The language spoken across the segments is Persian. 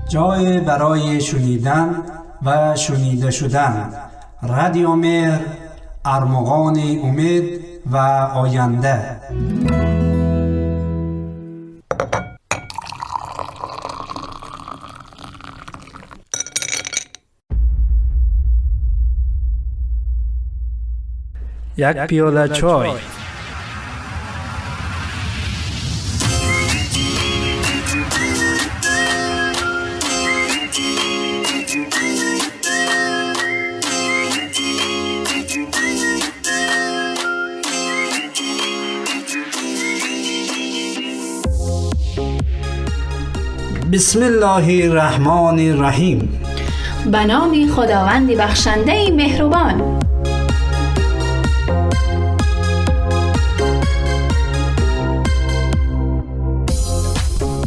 جای برای شنیدن و شنیده شدن. رادیو مهر، ارمغان امید و آینده. یک پیاله چای. بسم الله الرحمن الرحیم. به نام خداوند بخشنده مهربان.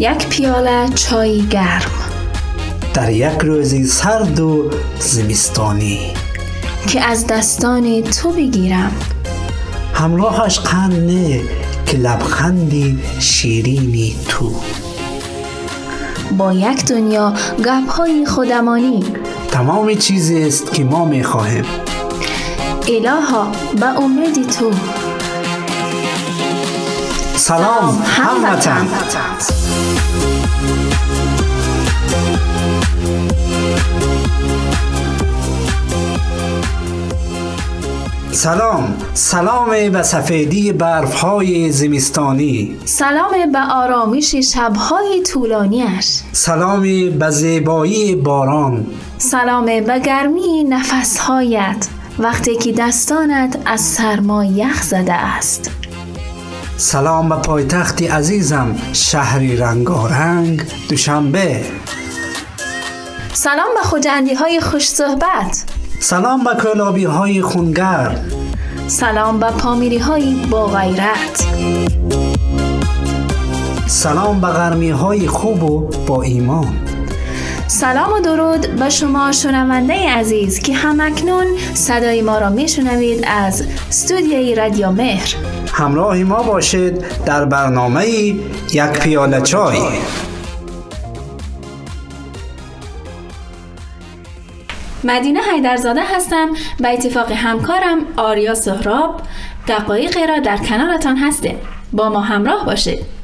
یک پیاله چای گرم در یک روز سرد و زمستانی که از دستان تو بگیرم. همراهش قند نه که لبخندی شیرینی تو. با یک دنیا گپ‌های خودمانی. تمام چیزی است که ما می‌خواهیم. الها به امید تو. سلام هموطن. سلام به سفیدی برف‌های زمستانی. سلام به آرامش شب‌های طولانیش. سلام به زیبایی باران. سلام به گرمی نفس‌هایت وقتی که دستانت از سرما یخ زده است. سلام به پایتخت عزیزم، شهری رنگارنگ دوشنبه. سلام به خوجندی‌های خوش صحبت. سلام به کلابی‌های خونگرم. سلام به پامیری‌های با غیرت. سلام به گرمی‌های خوب و با ایمان. سلام و درود به شما شنونده عزیز که همکنون صدای ما را میشنوید از استودیوی رادیو مهر. همراه ما باشید در برنامه یک پیاله چای. مدینه حیدرزاده هستم. به اتفاق همکارم آریا سهراب دقایقی را در کنارتان هستیم. با ما همراه باشید.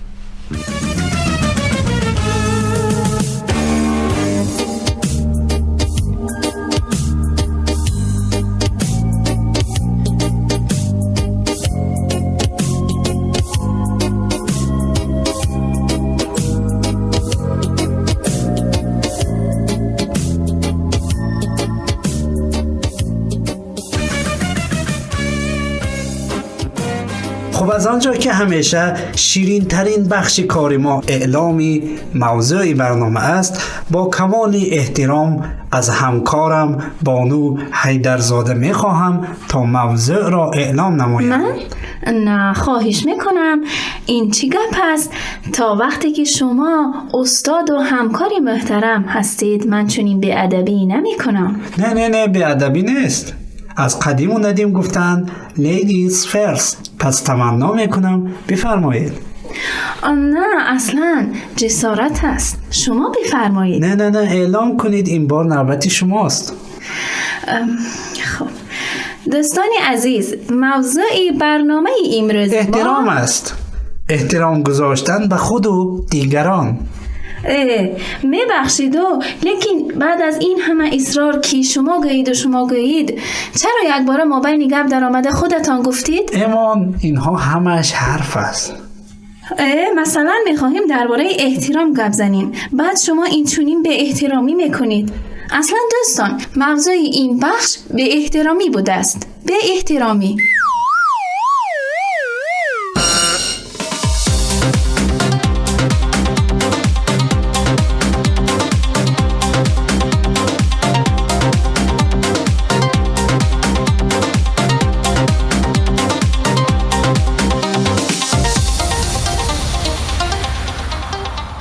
خب از آنجا که همیشه شیرین ترین بخش کار ما اعلامی موضوع برنامه است، با کمال احترام از همکارم بانو حیدرزاده می خواهم تا موضوع را اعلام نمایم. من؟ نه خواهش میکنم. این چی گپ است؟ تا وقتی که شما استاد و همکاری محترم هستید من چنین بی‌ادبی نمی کنم. نه بی‌ادبی نیست. از قدیم و ندیم گفتن ladies first. پس تمنا میکنم بفرمایید. نه اصلا جسارت است. شما بفرمایید. نه اعلام کنید، این بار نوبت شماست. خب دوستان عزیز، موضوع برنامه امروز احترام است. احترام گذاشتن به خود و دیگران. میبخشید لیکن بعد از این همه اصرار که شما گویید چرا یک بار ما بین گپ در آمده خودتان گفتید؟ ایمان اینها همش حرف است. مثلا میخواهیم درباره احترام گپ زنیم، بعد شما این چونین به احترامی میکنید. اصلا دوستان موضوع این بخش به احترامی بوده است. به احترامی.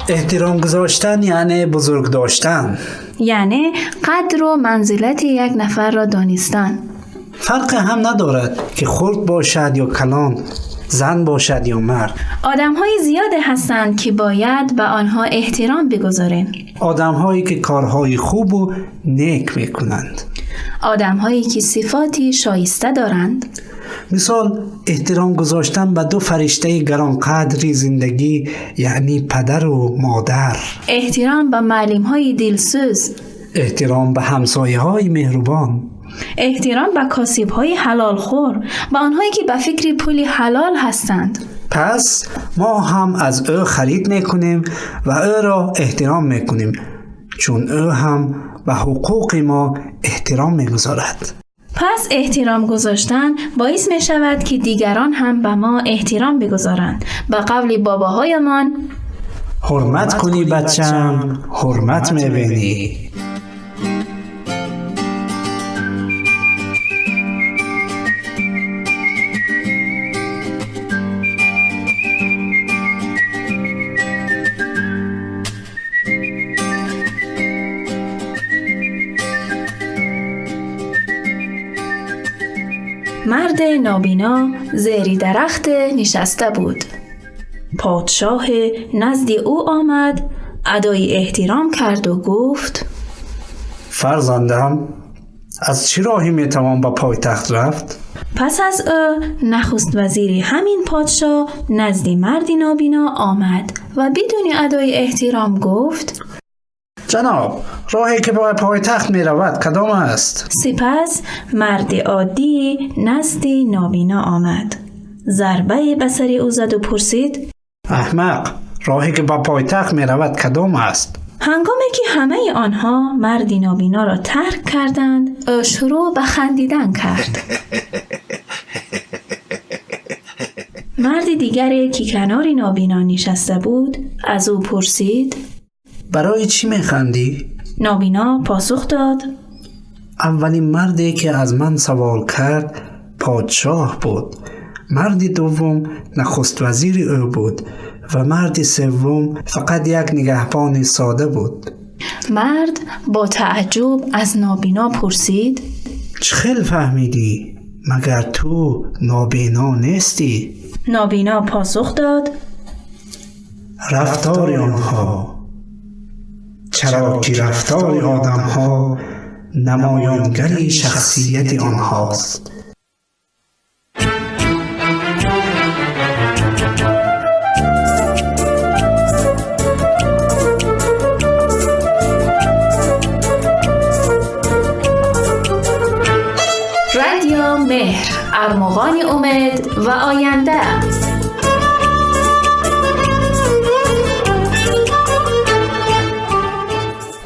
احترام گذاشتن یعنی بزرگ داشتن، یعنی قدر و منزلت یک نفر را دانستن. فرق هم ندارد که خرد باشد یا کلان، زن باشد یا مرد. آدم‌های زیادی هستند که باید به آنها احترام بگذاریم. آدم‌هایی که کارهای خوب و نیک میکنند. آدم‌هایی که صفاتی شایسته دارند. مثال احترام گذاشتن به دو فرشته گرانقدری زندگی، یعنی پدر و مادر. احترام به معلم‌های دلسوز. احترام به همسایه‌های مهربان. احترام به کاسب‌های حلال خور، به آنهایی که به فکر پول حلال هستند. پس ما هم از او خرید میکنیم و او را احترام میکنیم، چون او هم به حقوق ما احترام میگذارد. پس احترام گذاشتن باعث می شود که دیگران هم به ما احترام بگذارند. به قول باباهایمان حرمت کنی بچم، حرمت میبینی. مرد نابینا زیر درخت نشسته بود. پادشاه نزد او آمد، ادای احترام کرد و گفت: فرزندم، از چه راهی میتوان به پایتخت رفت؟ پس از او نخست وزیر همین پادشاه نزد مرد نابینا آمد و بدون ادای احترام گفت: جناب، راهی که به پایتخت می رود کدام است؟ سپس مرد عادی نزد نابینا آمد، ضربه به سر او زد و پرسید: احمق، راهی که به پایتخت می رود کدام است؟ هنگامی که همه آنها مرد نابینا را ترک کردند، او شروع به خندیدن کرد. مرد دیگری که کنار نابینا نشسته بود از او پرسید: برای چی میخندی؟ نابینا پاسخ داد: اولین مردی که از من سوال کرد پادشاه بود، مرد دوم نخست وزیر او بود و مرد سوم فقط یک نگهبان ساده بود. مرد با تعجب از نابینا پرسید: چه خیل فهمیدی؟ مگر تو نابینا نیستی؟ نابینا پاسخ داد: رفتار آنها، چرا که رفتار آدم‌ها نمایانگری شخصیت آنهاست. رادیو مهر، ارمغان امید و آینده.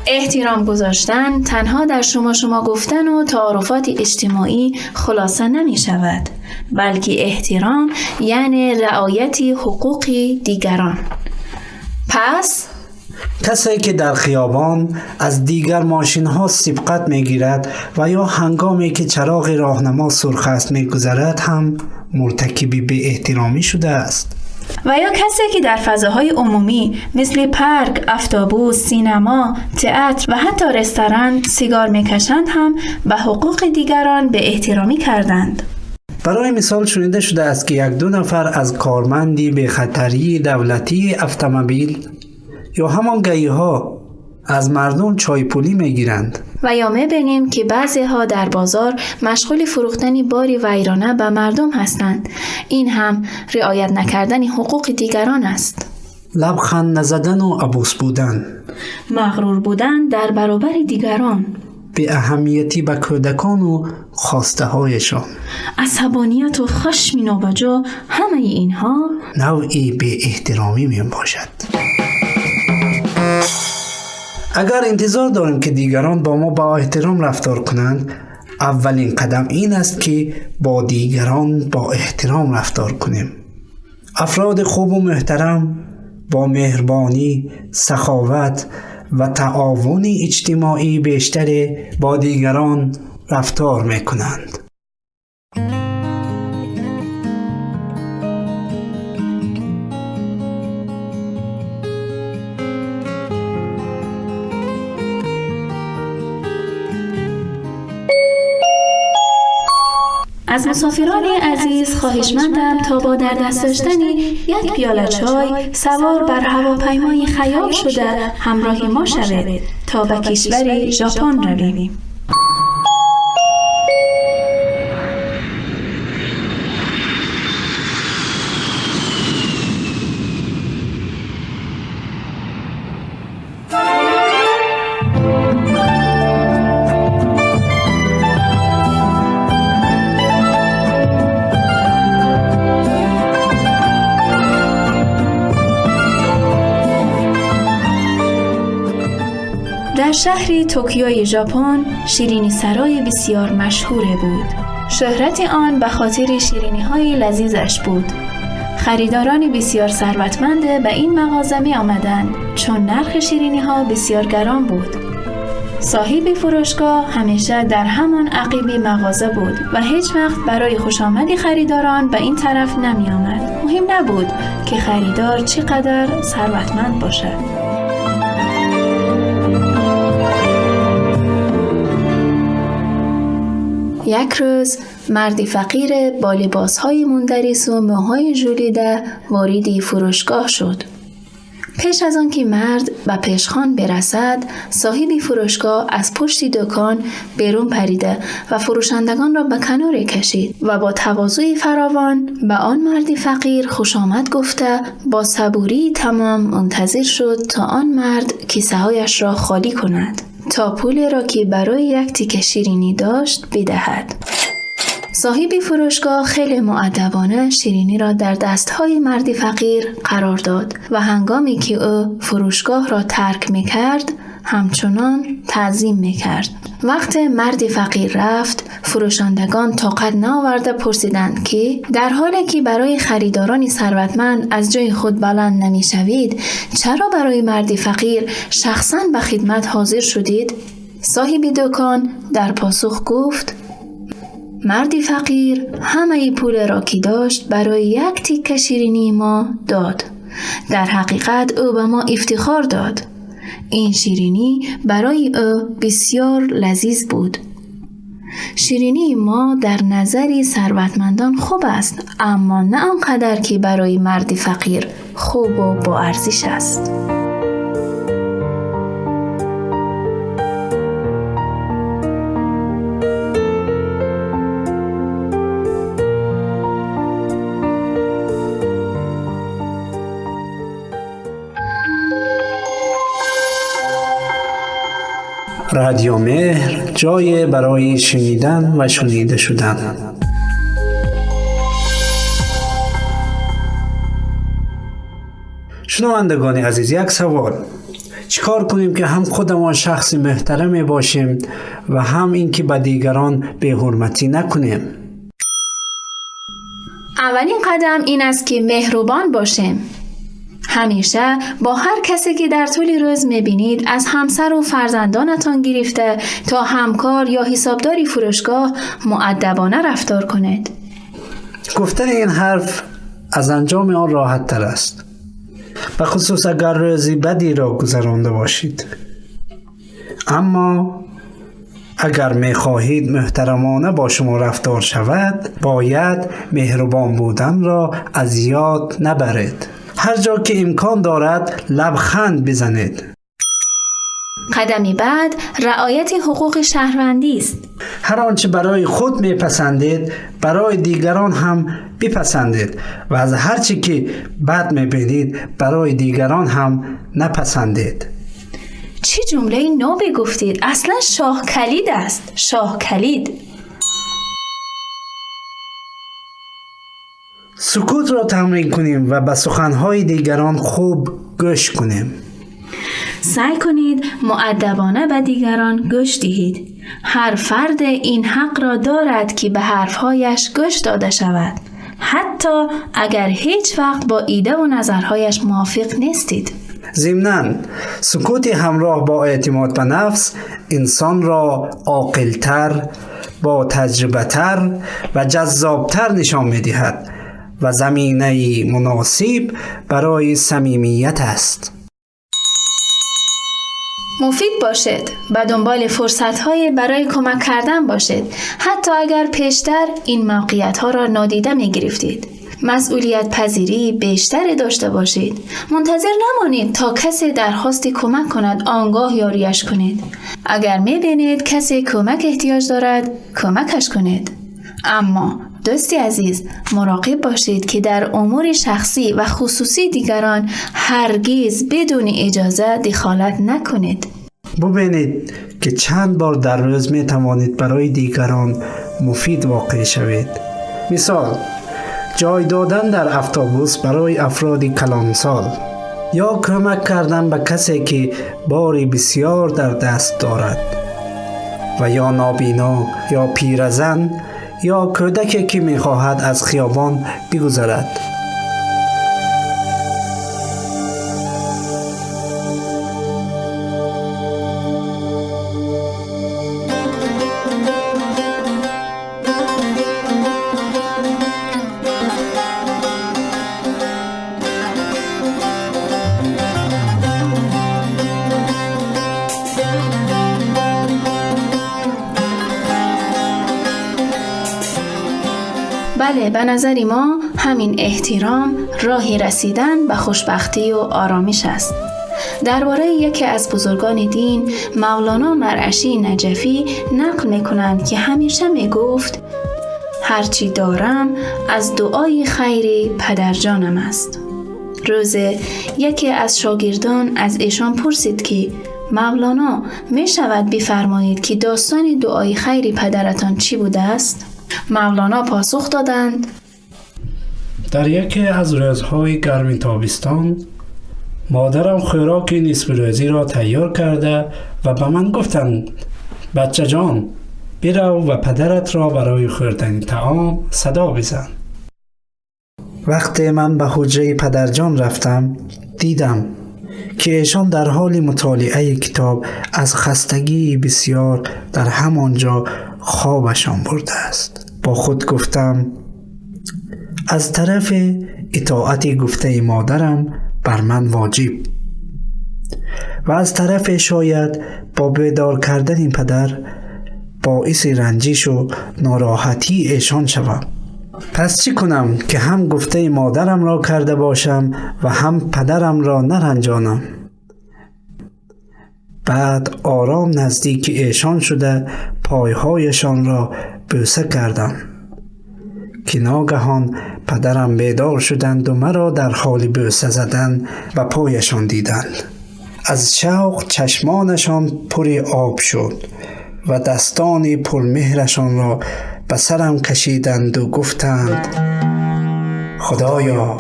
احترام گذاشتن تنها در شما گفتن و تعارفات اجتماعی خلاصه نمی شود، بلکه احترام یعنی رعایت حقوق دیگران. پس کسی که در خیابان از دیگر ماشین ها سبقت می گیرد و یا هنگامی که چراغ راهنما سرخ است می گذرد هم مرتکب به احترامی شده است. و یا کسی که در فضاهای عمومی مثل پارک، اتوبوس، سینما، تئاتر و حتی رستوران سیگار میکشند هم به حقوق دیگران به احترامی کردند. برای مثال شنیده شده است که یک دو نفر از کارمندی به خطری دولتی اتومبیل یا همان گیاها از مردم چای پولی میگیرند. و یا میبینیم که بعضی ها در بازار مشغول فروختن باری ویرانه به مردم هستند. این هم رعایت نکردن حقوق دیگران است. لبخند نزدن و عبوس بودن، مغرور بودن در برابر دیگران، به اهمیتی به کودکان و خواسته هایشان، عصبانیت و خشم نابجا، همه اینها نوعی به احترامی می باشد. اگر انتظار داریم که دیگران با ما با احترام رفتار کنند، اولین قدم این است که با دیگران با احترام رفتار کنیم. افراد خوب و محترم با مهربانی، سخاوت و تعاون اجتماعی بیشتر با دیگران رفتار می کنند. از مسافران عزیز خواهشمندم تا با در دست داشتن یک پیاله چای سوار بر هواپیمای خیال شده همراه ما شوید تا به کشور ژاپن رویم. در شهر توکیوی ژاپن شیرینی سرای بسیار مشهوره بود. شهرت آن به خاطر شیرینی‌های لذیذش بود. خریداران بسیار ثروتمند به این مغازه می آمدند چون نرخ شیرینی‌ها بسیار گران بود. صاحب فروشگاه همیشه در همان عقیب مغازه بود و هیچ وقت برای خوشامد خریداران به این طرف نمی آمد. مهم نبود که خریدار چقدر ثروتمند باشد. یک روز مردی فقیر با لباسهای مندرس و موهای ژولیده وارد فروشگاه شد. پیش از آن که مرد به پیشخوان برسد، صاحب فروشگاه از پشت دکان بیرون پریده و فروشندگان را به کنار کشید و با تواضع فراوان به آن مردی فقیر خوش آمد گفته با صبوری تمام منتظر شد تا آن مرد کیسه هایش را خالی کند تا پول را که برای یک تیکه شیرینی داشت بدهد. صاحب فروشگاه خیلی مؤدبانه شیرینی را در دستهای مردی فقیر قرار داد و هنگامی که او فروشگاه را ترک می‌کرد همچنان تعظیم می‌کرد. وقت مردی فقیر رفت، فروشندگان طاقت نآورده پرسیدند که در حالی که برای خریداران ثروتمند از جای خود بلند نمی‌شوید، چرا برای مردی فقیر شخصاً به خدمت حاضر شدید؟ صاحب دکان در پاسخ گفت: مردی فقیر همه پول را که داشت برای یک تیکه شیرینی ما داد. در حقیقت او به ما افتخار داد. این شیرینی برای او بسیار لذیذ بود. شیرینی ما در نظر ثروتمندان خوب است، اما نه آنقدر که برای مردی فقیر خوب و با ارزش است. رادیو مهر، جای برای شنیدن و شنیده شدن. شنوندگان عزیز، یک سوال: چیکار کنیم که هم خودمان شخص محترمی باشیم و هم اینکه به دیگران بی‌حرمتی نکنیم؟ اولین قدم این است که مهربان باشیم. همیشه با هر کسی که در طول روز میبینید، از همسر و فرزندانتان گرفته تا همکار یا حسابداری فروشگاه، مؤدبانه رفتار کنید. گفتن این حرف از انجام آن راحت تر است، به خصوص اگر روزی بدی را گذرانده باشید. اما اگر می‌خواهید محترمانه با شما رفتار شود، باید مهربان بودن را از یاد نبرید. هر جا که امکان دارد لبخند بزنید. قدمی بعد رعایت حقوق شهروندی است. هر آنچه برای خود میپسندید برای دیگران هم بپسندید و از هر چی که بد میبینید برای دیگران هم نپسندید. چه جمله نابی گفتید؟ اصلا شاه کلید است. شاه کلید. سکوت را تمرین کنیم و به سخنهای دیگران خوب گوش کنیم. سعی کنید مؤدبانه به دیگران گوش دهید. هر فرد این حق را دارد که به حرفهایش گوش داده شود، حتی اگر هیچ وقت با ایده و نظرهایش موافق نیستید. ضمناً سکوت همراه با اعتماد به نفس انسان را عاقل‌تر، با تجربه‌تر و جذاب‌تر نشان می‌دهد و زمینه مناسب برای صمیمیت است. مفید باشید و دنبال فرصت‌های برای کمک کردن باشید، حتی اگر پیشتر این موقعیت‌ها را نادیده می‌گرفتید. مسئولیت پذیری بیشتری داشته باشید. منتظر نمانید تا کسی درخواست کمک کند آنگاه یاریش کنید. اگر می‌بینید کسی کمک احتیاج دارد، کمکش کنید. اما دوستی عزیز، مراقب باشید که در امور شخصی و خصوصی دیگران هرگز بدون اجازه دخالت نکنید. ببینید که چند بار در روز می توانید برای دیگران مفید واقع شوید. مثال، جای دادن در اتوبوس برای افراد کلانسال، یا کمک کردن به کسی که باری بسیار در دست دارد، و یا نابینا یا پیرزن یا کودکی که می‌خواهد از خیابان بگذرد. بله، به نظر ما همین احترام راهی رسیدن به خوشبختی و آرامش است. درباره یکی از بزرگان دین، مولانا مرعشی نجفی نقل می‌کنند که همیشه می‌گفت هرچی دارم از دعای خیر پدرجانم است. روزی یکی از شاگردان از ایشان پرسید که مولانا می شود بفرمایید که داستان دعای خیر پدرتان چی بوده است؟ مولانا پاسخ دادند: در یکی از روزهای گرم تابستان مادرم خوراک نصف روزی را تیار کرده و به من گفتند بچه جان، برو و پدرت را برای خوردن طعام صدا بزن. وقتی من به حجره پدرجان رفتم، دیدم که ایشان در حال مطالعه کتاب از خستگی بسیار در همانجا خوابشان برده است. با خود گفتم از طرف اطاعت گفته مادرم بر من واجب و از طرف شاید با بیدار کردن این پدر باعث رنجش و ناراحتی ایشان شوم. پس چی کنم که هم گفته مادرم را کرده باشم و هم پدرم را نرنجانم؟ بعد آرام نزدیک ایشان شده پایهایشان را بوسه کردم که ناگهان پدرم بیدار شدند و مرا در حال بوسه زدن و پایشان دیدند. از شوق چشمانشان پر آب شد و دستان پرمهرشان را به سرم کشیدند و گفتند خدایا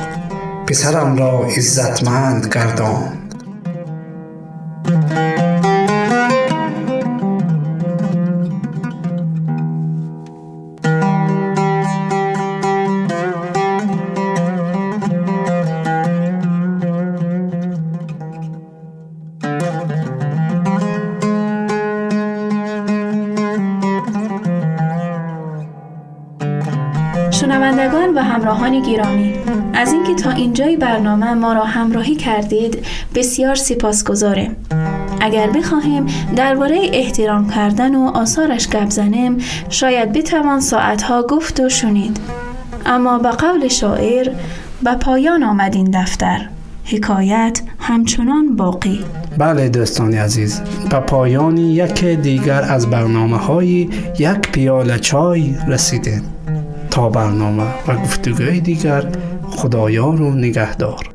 پسرم را عزتمند گردان. شنوندگان و همراهان گرامی، از اینکه تا اینجای برنامه ما را همراهی کردید بسیار سپاسگزاریم. اگر بخواهیم درباره احترام کردن و آثارش گپ زنیم شاید بتوان ساعتها گفت و شنید، اما به قول شاعر به پایان آمد این دفتر، حکایت همچنان باقی. بله دوستان عزیز، به پایان یک دیگر از برنامه‌های یک پیاله چای رسیدیم. تا برنامه و گفتگوی دیگر، خدایار و نگهدار.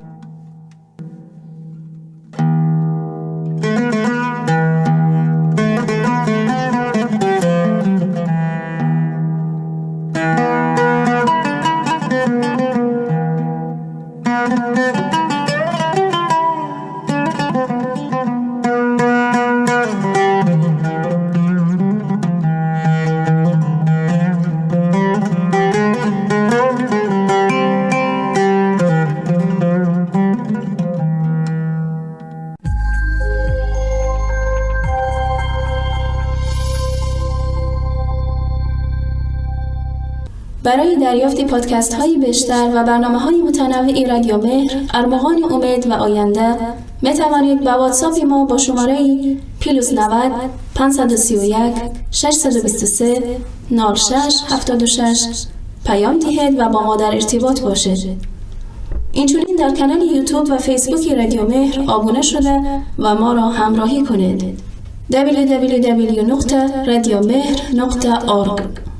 برای دریافت پادکست های بیشتر و برنامه های متنوع رادیو مهر، ارمغان امید و آینده می توانید به واتساپ ما با شماره +90 531 623 0676 پیام دهید و با ما در ارتباط باشید. اینچنین در کانال یوتیوب و فیسبوک رادیو مهر آبونه شده و ما را همراهی کنید. www.radiomehr.org